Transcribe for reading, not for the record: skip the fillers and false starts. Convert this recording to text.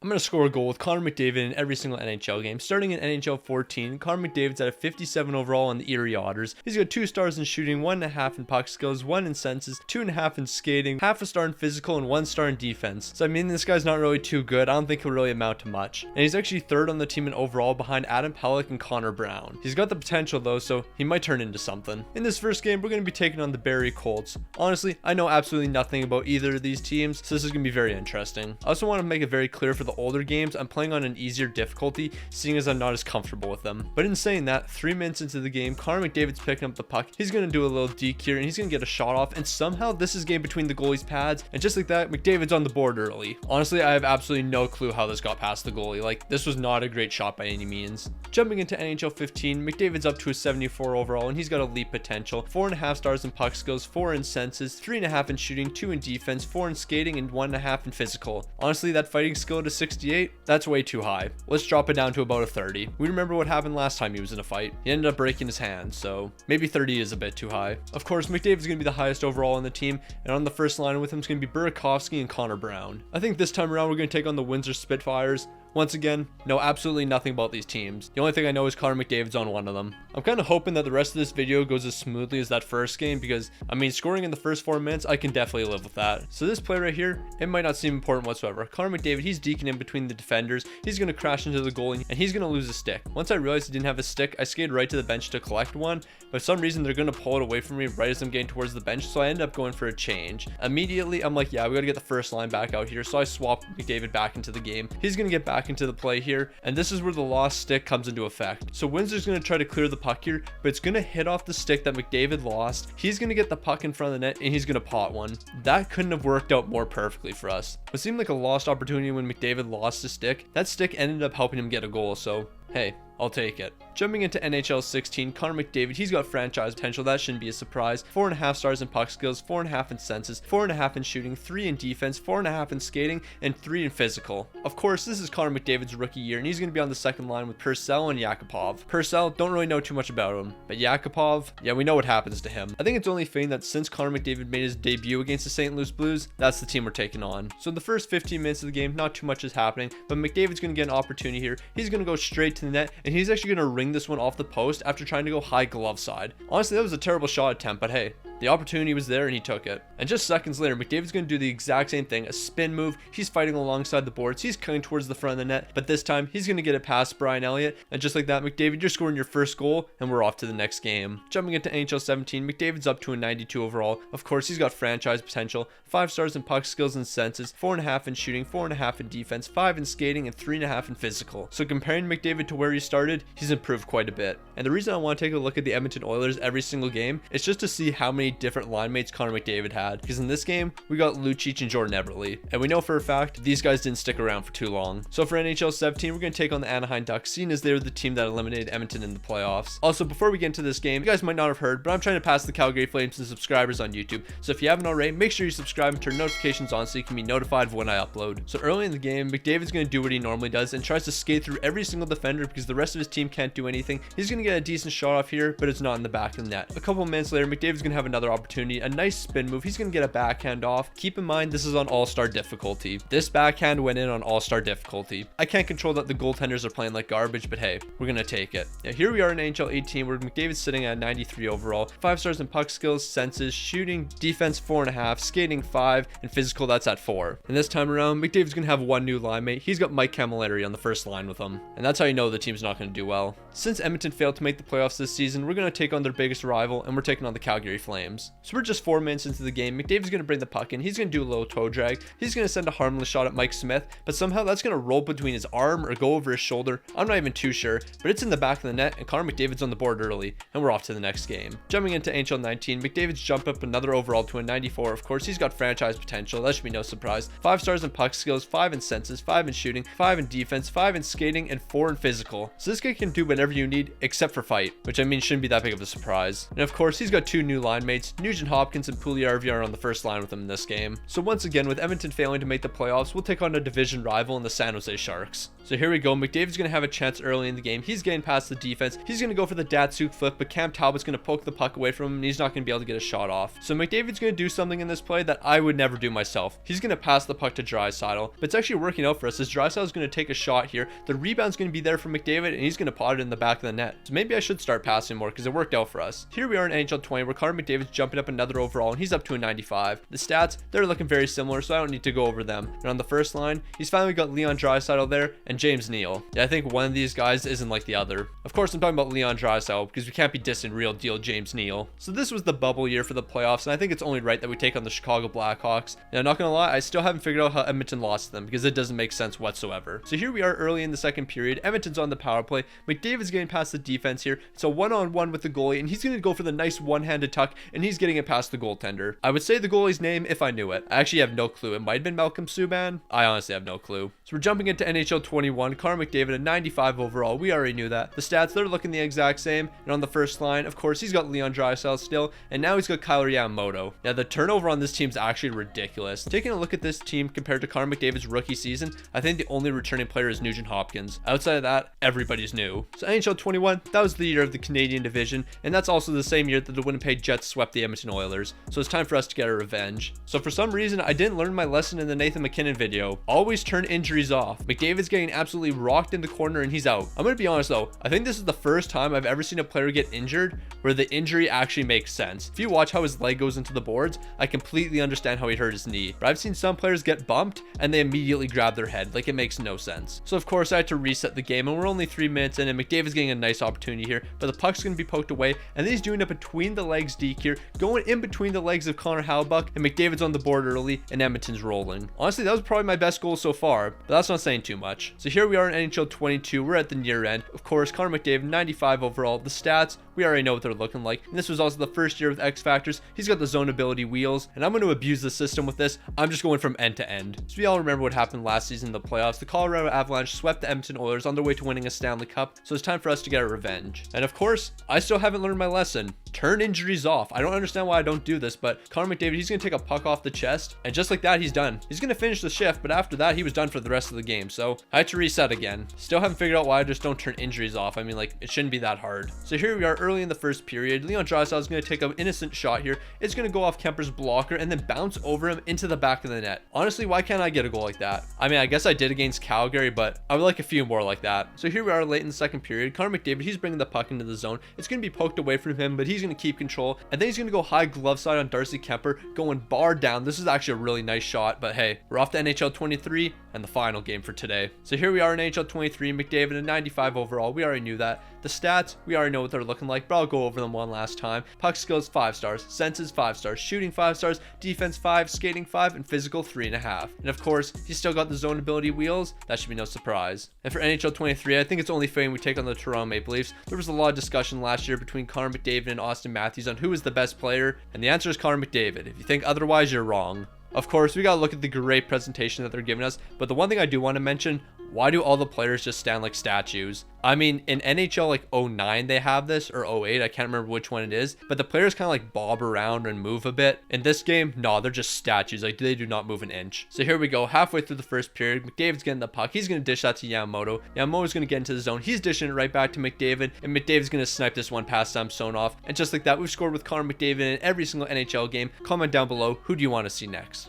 I'm going to score a goal with Connor McDavid in every single NHL game. Starting in NHL 14, Connor McDavid's at a 57 overall on the Erie Otters. He's got 2 stars in shooting, 1.5 in puck skills, 1 in senses, 2.5 in skating, half a star in physical, and 1 star in defense. So I mean, this guy's not really too good. I don't think he'll really amount to much. And he's actually 3rd on the team in overall behind Adam Pelech and Connor Brown. He's got the potential though, so he might turn into something. In this first game, we're going to be taking on the Barrie Colts. Honestly, I know absolutely nothing about either of these teams, so this is going to be very interesting. I also want to make it very clear for the older games, I'm playing on an easier difficulty, seeing as I'm not as comfortable with them. But in saying that, 3 minutes into the game, Connor McDavid's picking up the puck. He's going to do a little deke here, and he's going to get a shot off, and somehow this is game between the goalie's pads, and just like that, McDavid's on the board early. Honestly, I have absolutely no clue how this got past the goalie. Like, this was not a great shot by any means. Jumping into NHL 15, McDavid's up to a 74 overall, and he's got elite potential. 4.5 stars in puck skills, 4 in senses, 3.5 in shooting, 2 in defense, 4 in skating, and 1.5 in physical. Honestly, that fighting skill to 68, that's way too high. Let's drop it down to about a 30. We remember what happened last time he was in a fight. He ended up breaking his hand, so maybe 30 is a bit too high. Of course, McDavid's going to be the highest overall on the team, and on the first line with him is going to be Burakovsky and Connor Brown. I think this time around we're going to take on the Windsor Spitfires. Once again, know absolutely nothing about these teams. The only thing I know is Connor McDavid's on one of them. I'm kind of hoping that the rest of this video goes as smoothly as that first game because, I mean, scoring in the first 4 minutes, I can definitely live with that. So this play right here, it might not seem important whatsoever. Connor McDavid, he's deking in between the defenders. He's going to crash into the goalie, and he's going to lose a stick. Once I realized he didn't have a stick, I skated right to the bench to collect one, but for some reason, they're going to pull it away from me right as I'm getting towards the bench, so I ended up going for a change. Immediately, I'm like, yeah, we got to get the first line back out here, so I swapped McDavid back into the game. He's going to get back into the play here, and this is where the lost stick comes into effect. So Windsor's going to try to clear the puck here, but it's going to hit off the stick that McDavid lost. He's going to get the puck in front of the net, and he's going to pot one. That couldn't have worked out more perfectly for us. It seemed like a lost opportunity when McDavid lost the stick. That stick ended up helping him get a goal, so hey, I'll take it. Jumping into NHL 16, Connor McDavid, he's got franchise potential. That shouldn't be a surprise. 4.5 stars in puck skills, 4.5 in senses, 4.5 in shooting, 3 in defense, 4.5 in skating, and 3 in physical. Of course, this is Connor McDavid's rookie year, and he's going to be on the second line with Purcell and Yakupov. Purcell, don't really know too much about him, but Yakupov, yeah, we know what happens to him. I think it's only fitting that since Connor McDavid made his debut against the St. Louis Blues, that's the team we're taking on. So in the first 15 minutes of the game, not too much is happening, but McDavid's going to get an opportunity here. He's going to go straight to the net, and he's actually going to ring this one off the post after trying to go high glove side. Honestly, that was a terrible shot attempt, but hey, the opportunity was there and he took it. And just seconds later, McDavid's going to do the exact same thing, a spin move. He's fighting alongside the boards. He's coming towards the front of the net, but this time he's going to get it past Brian Elliott. And just like that, McDavid, you're scoring your first goal and we're off to the next game. Jumping into NHL 17, McDavid's up to a 92 overall. Of course, he's got franchise potential. 5 stars in puck skills and senses, 4.5 in shooting, 4.5 in defense, 5 in skating, and 3.5 in physical. So comparing McDavid to where he started, he's improved quite a bit. And the reason I want to take a look at the Edmonton Oilers every single game is just to see how many different line mates Connor McDavid had. Because in this game, we got Lucic and Jordan Eberle. And we know for a fact, these guys didn't stick around for too long. So for NHL 17, we're going to take on the Anaheim Ducks, seeing as they were the team that eliminated Edmonton in the playoffs. Also, before we get into this game, you guys might not have heard, but I'm trying to pass the Calgary Flames to subscribers on YouTube. So if you haven't already, make sure you subscribe and turn notifications on so you can be notified of when I upload. So early in the game, McDavid's going to do what he normally does and tries to skate through every single defender because the rest of his team can't do anything. He's going to get a decent shot off here, but it's not in the back of the net. A couple of minutes later, McDavid's going to have another opportunity, a nice spin move. He's going to get a backhand off. Keep in mind, this is on all-star difficulty. This backhand went in on all-star difficulty. I can't control that the goaltenders are playing like garbage, but hey, we're going to take it. Now, here we are in NHL 18, where McDavid's sitting at 93 overall, 5 stars in puck skills, senses, shooting, defense 4.5, skating 5, and physical that's at 4. And this time around, McDavid's going to have one new line mate. He's got Mike Camilleri on the first line with him. And that's how you know the team's not going to do well. Since Edmonton failed to make the playoffs this season, we're going to take on their biggest rival, and we're taking on the Calgary Flames. So we're just 4 minutes into the game. McDavid's going to bring the puck in. He's going to do a little toe drag. He's going to send a harmless shot at Mike Smith, but somehow that's going to roll between his arm or go over his shoulder. I'm not even too sure, but it's in the back of the net, and Connor McDavid's on the board early, and we're off to the next game. Jumping into NHL 19, McDavid's jumped up another overall to a 94. Of course, he's got franchise potential. That should be no surprise. 5 stars in puck skills, 5 in senses, 5 in shooting, 5 in defense, 5 in skating, and 4 in physical. So this guy can do whatever you need except for fight, which I mean shouldn't be that big of a surprise. And of course, he's got 2 new line mates. Nugent Hopkins and Puljujarvi are on the first line with him in this game. So once again, with Edmonton failing to make the playoffs, we'll take on a division rival in the San Jose Sharks. So here we go. McDavid's going to have a chance early in the game. He's getting past the defense. He's going to go for the Datsuk flip, but Cam Talbot's going to poke the puck away from him, and he's not going to be able to get a shot off. So McDavid's going to do something in this play that I would never do myself. He's going to pass the puck to Draisaitl, but it's actually working out for us as Draisaitl's going to take a shot here. The rebound's going to be there for McDavid, and he's going to pot it in the back of the net. So maybe I should start passing more because it worked out for us. Here we are in NHL 20 where Connor McDavid's jumping up another overall, and he's up to a 95. The stats, they're looking very similar, so I don't need to go over them. And on the first line, he's finally got Leon Draisaitl there and James Neal. Yeah, I think one of these guys isn't like the other. Of course, I'm talking about Leon Draisaitl because we can't be dissing real deal James Neal. So this was the bubble year for the playoffs, and I think it's only right that we take on the Chicago Blackhawks. Now, not gonna lie, I still haven't figured out how Edmonton lost to them because it doesn't make sense whatsoever. So here we are early in the second period. Edmonton's on the power play. McDavid's getting past the defense here. It's a one-on-one with the goalie, and he's gonna go for the nice one-handed tuck, and he's getting it past the goaltender. I would say the goalie's name if I knew it. I actually have no clue. It might have been Malcolm Subban. I honestly have no clue. So we're jumping into NHL 21. Connor McDavid, a 95 overall. We already knew that. The stats, they're looking the exact same. And on the first line, of course, he's got Leon Draisaitl still, and now he's got Kailer Yamamoto. Now, the turnover on this team's actually ridiculous. Taking a look at this team compared to Connor McDavid's rookie season, I think the only returning player is Nugent Hopkins. Outside of that, everybody's new. So NHL 21, that was the year of the Canadian division, and that's also the same year that the Winnipeg Jets swept the Edmonton Oilers. So it's time for us to get our revenge. So for some reason, I didn't learn my lesson in the Nathan McKinnon video. Always turn injuries off. McDavid's getting absolutely rocked in the corner and he's out. I'm going to be honest though, I think this is the first time I've ever seen a player get injured where the injury actually makes sense. If you watch how his leg goes into the boards, I completely understand how he hurt his knee. But I've seen some players get bumped and they immediately grab their head. Like, it makes no sense. So of course I had to reset the game, and we're only 3 minutes in, and McDavid's getting a nice opportunity here, but the puck's going to be poked away, and then he's doing it between the legs deke here, going in between the legs of Connor Hellebuyck, and McDavid's on the board early, and Edmonton's rolling. Honestly, that was probably my best goal so far, but that's not saying too much. So here we are in NHL 22. We're at the near end. Of course, Connor McDavid, 95 overall. The stats, we already know what they're looking like, and this was also the first year with X Factors. He's got the zone ability wheels, and I'm going to abuse the system with this. I'm just going from end to end. So we all remember what happened last season in the playoffs. The Colorado Avalanche swept the Edmonton Oilers on their way to winning a Stanley Cup, so it's time for us to get our revenge. And of course, I still haven't learned my lesson. Turn injuries off. I don't understand why I don't do this, but Connor McDavid, he's going to take a puck off the chest, and just like that, he's done. He's going to finish the shift, but after that, he was done for the rest of the game, so I had to reset again. Still haven't figured out why I just don't turn injuries off. I mean, like, it shouldn't be that hard. So here we are early in the first period. Leon Draisaitl is going to take an innocent shot here. It's going to go off Kemper's blocker and then bounce over him into the back of the net. Honestly, why can't I get a goal like that? I mean, I guess I did against Calgary, but I would like a few more like that. So here we are late in the second period. Connor McDavid, he's bringing the puck into the zone. It's going to be poked away from him, but he's going to keep control. And then he's going to go high glove side on Darcy Kemper, going bar down. This is actually a really nice shot, but hey, we're off to NHL 23 and the final game for today. So here we are in NHL 23, McDavid, a 95 overall. We already knew that. The stats, we already know what they're looking like, but I'll go over them one last time. Puck skills, 5 stars. Senses, 5 stars. Shooting, 5 stars. Defense, 5. Skating, 5. And physical, 3.5. And of course, he's still got the zone ability wheels. That should be no surprise. And for NHL 23, I think it's only fair we take on the Toronto Maple Leafs. There was a lot of discussion last year between Connor McDavid and Austin Matthews on who is the best player, and the answer is Connor McDavid. If you think otherwise, you're wrong. Of course, we gotta look at the great presentation that they're giving us, but the one thing I do want to mention, why do all the players just stand like statues? I mean, in NHL like 09 they have this, or 08, I can't remember which one it is, but the players kind of like bob around and move a bit. In this game, no, they're just statues. Like, they do not move an inch. So here we go, halfway through the first period. McDavid's getting the puck. He's going to dish that to Yamamoto. Yamamoto's going to get into the zone. He's dishing it right back to McDavid, and McDavid's going to snipe this one past Samsonov. And just like that, we've scored with Connor McDavid in every single NHL game. Comment down below, who do you want to see next?